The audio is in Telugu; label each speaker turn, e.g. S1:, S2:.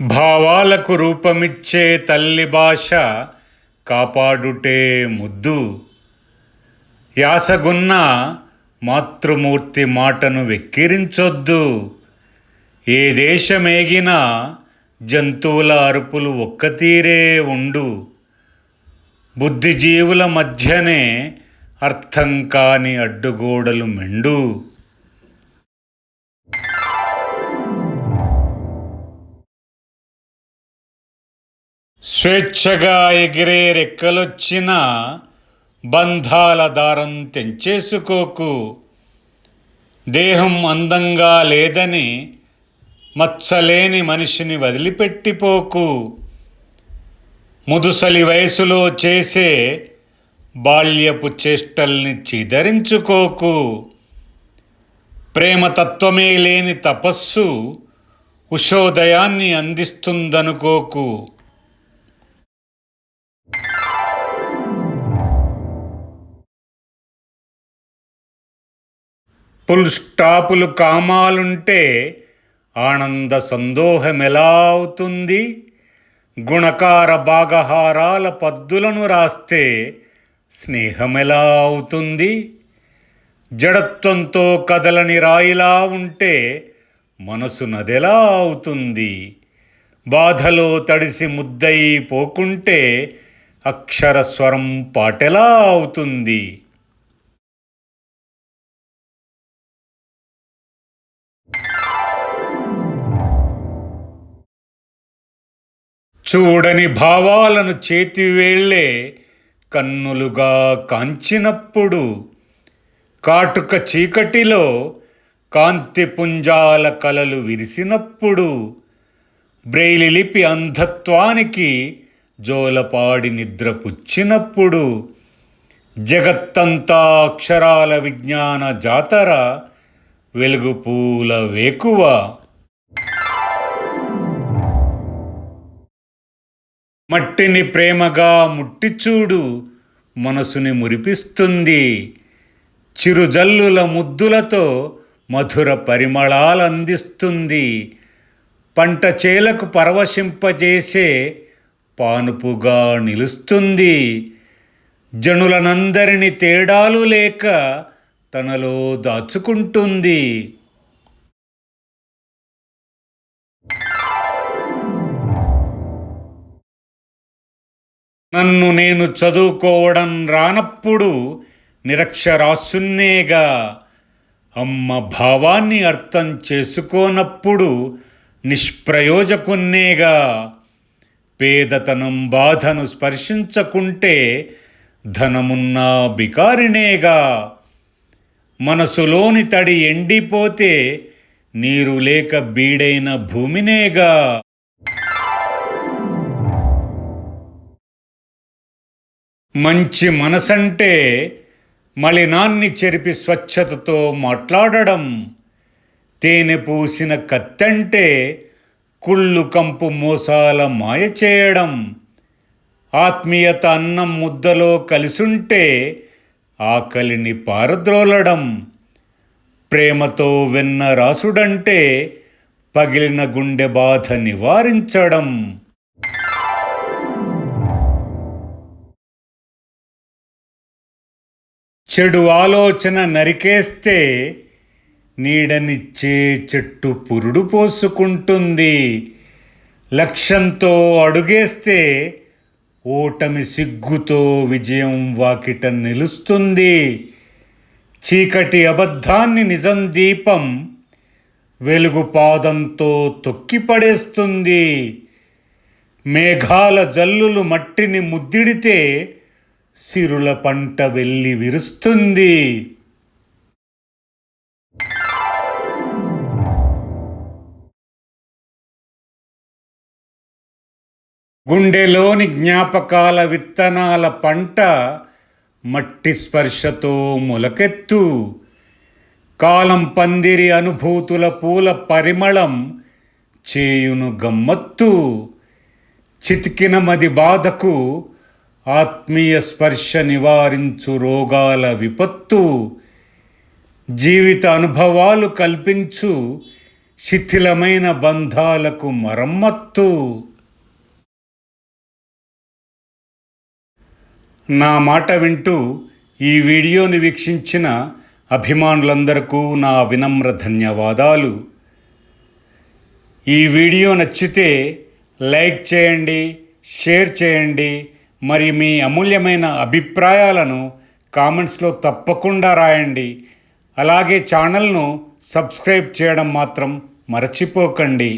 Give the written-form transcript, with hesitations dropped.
S1: భావాలకు రూపమిచ్చే తల్లి భాష కాపాడుటే ముద్దు. యాసగున్న మాతృమూర్తి మాటను వెక్కిరించొద్దు. ఏ దేశమేగినా జంతువుల అరుపులు ఒక్కతీరే ఉండు. బుద్ధిజీవుల మధ్యనే అర్థం కాని అడ్డుగోడలు మెండు. స్వేచ్ఛగా ఎగిరే రెక్కలొచ్చిన బంధాల దారం తెంచేసుకోకు. దేహం అందంగా లేదని మచ్చలేని మనిషిని వదిలిపెట్టిపోకు. ముదుసలి వయసులో చేసే బాల్యపు చేష్టల్ని చిదరించుకోకు. ప్రేమతత్వమే లేని తపస్సు ఉషోదయాన్ని అందిస్తుందనుకోకు. ఫుల్ స్టాపులు కామాలుంటే ఆనంద సందోహమెలా అవుతుంది? గుణకార భాగహారాల పద్దులను రాస్తే స్నేహమెలా అవుతుంది? జడత్వంతో కదలని రాయిలా ఉంటే మనసు నదెలా అవుతుంది? బాధలో తడిసి ముద్దయి పోకుంటే అక్షరస్వరం పాటెలా అవుతుంది? చూడని భావాలను చేతివేళ్లే కన్నులుగా కాంచినప్పుడు, కాటుక చీకటిలో కాంతి పుంజాల కలలు విరిసినప్పుడు, బ్రెయిలి లిపి అంధత్వానికి జోలపాడి నిద్రపుచ్చినప్పుడు, జగత్తంతా అక్షరాల విజ్ఞాన జాతర, వెలుగు పూల వేకువ. మట్టిని ప్రేమగా ముట్టిచూడు, మనసుని మురిపిస్తుంది. చిరుజల్లుల ముద్దులతో మధుర పరిమళాలందిస్తుంది. పంట చేలకు పరవశింపజేసే పానుపుగా నిలుస్తుంది. జనులనందరిని తేడాలు లేక తనలో దాచుకుంటుంది. నన్ను నేను చదువుకోవడం రానప్పుడు నిరక్షరాస్యున్నేగా. అమ్మ భావాన్ని అర్థం చేసుకోనప్పుడు నిష్ప్రయోజకున్నేగా. పేదతనం బాధను స్పర్శించకుంటే ధనమున్నా బికారినేగా. మనసులోని తడి ఎండిపోతే నీరు లేక బీడైన భూమినేగా. మంచి మనసంటే మలినాన్ని చెరిపి స్వచ్ఛతతో మాట్లాడడం. తేనె పూసిన కత్తంటే కుళ్ళు కంపు మోసాల మాయ చేయడం. ఆత్మీయత అన్నం ముద్దలో కలిసుంటే ఆకలిని పారద్రోలడం. ప్రేమతో వెన్న రాసుడంటే పగిలిన గుండె బాధ నివారించడం. చెడు ఆలోచన నరికేస్తే నీడనిచ్చే చెట్టు పురుడు పోసుకుంటుంది. లక్ష్యంతో అడుగేస్తే ఓటమి సిగ్గుతో విజయం వాకిట నిలుస్తుంది. చీకటి అబద్ధాన్ని నిజం దీపం వెలుగు పాదంతో తొక్కిపడేస్తుంది. మేఘాల జల్లులు మట్టిని ముద్దిడితే సిరుల పంట వెళ్ళి విరుస్తుంది. గుండెలోని జ్ఞాపకాల విత్తనాల పంట మట్టి స్పర్శతో మొలకెత్తు. కాలం పందిరి అనుభూతుల పూల పరిమళం చేయును గమ్మత్తు. చితికిన మది బాధకు ఆత్మీయ స్పర్శ నివారించు రోగాల విపత్తు. జీవిత అనుభవాలు కల్పించు శిథిలమైన బంధాలకు మరమ్మత్తు. నా మాట వింటూ ఈ వీడియోని వీక్షించిన అభిమానులందరికీ నా వినమ్ర ధన్యవాదాలు. ఈ వీడియో నచ్చితే లైక్ చేయండి, షేర్ చేయండి, మరి మీ అమూల్యమైన అభిప్రాయాలను కామెంట్స్లో తప్పకుండా రాయండి. అలాగే ఛానల్ను సబ్స్క్రైబ్ చేయడం మాత్రం మర్చిపోకండి.